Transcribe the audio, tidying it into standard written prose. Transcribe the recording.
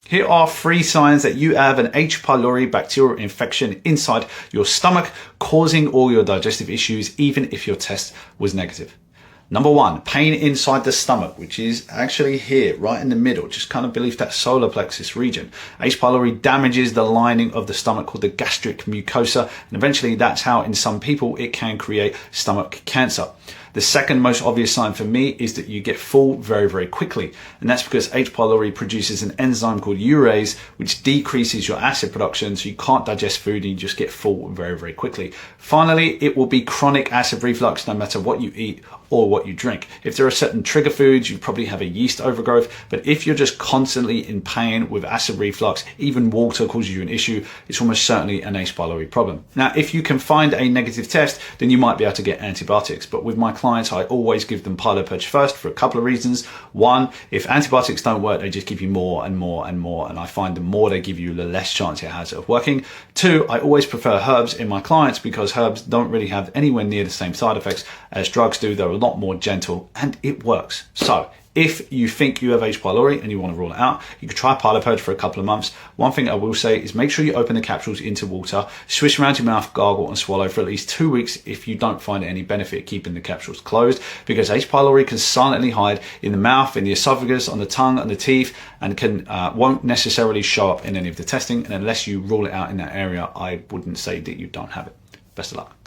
Here are 3 signs that you have an H. pylori bacterial infection inside your stomach, causing all your digestive issues, even if your test was negative. Number 1, pain inside the stomach, which is actually here, right in the middle, just kind of beneath that solar plexus region. H. pylori damages the lining of the stomach called the gastric mucosa, and eventually that's how in some people it can create stomach cancer. The second most obvious sign for me is that you get full very, very quickly. And that's because H. pylori produces an enzyme called urease, which decreases your acid production, so you can't digest food and you just get full very, very quickly. Finally, it will be chronic acid reflux no matter what you eat or what you drink. If there are certain trigger foods, you probably have a yeast overgrowth, but if you're just constantly in pain with acid reflux, even water causes you an issue, it's almost certainly an H. pylori problem. Now, if you can find a negative test, then you might be able to get antibiotics, but with my clients, I always give them pylori first for a couple of reasons. 1, if antibiotics don't work, they just give you more and more and more, and I find the more they give you, the less chance it has of working. 2, I always prefer herbs in my clients because herbs don't really have anywhere near the same side effects as drugs do. They're a lot more gentle and it works. So if you think you have H. pylori and you want to rule it out, you could try pylori for a couple of months. One thing I will say is make sure you open the capsules into water, swish around your mouth, gargle and swallow for at least 2 weeks if you don't find any benefit keeping the capsules closed, because H. pylori can silently hide in the mouth, in the esophagus, on the tongue, on the teeth, and won't necessarily show up in any of the testing. And unless you rule it out in that area, I wouldn't say that you don't have it. Best of luck.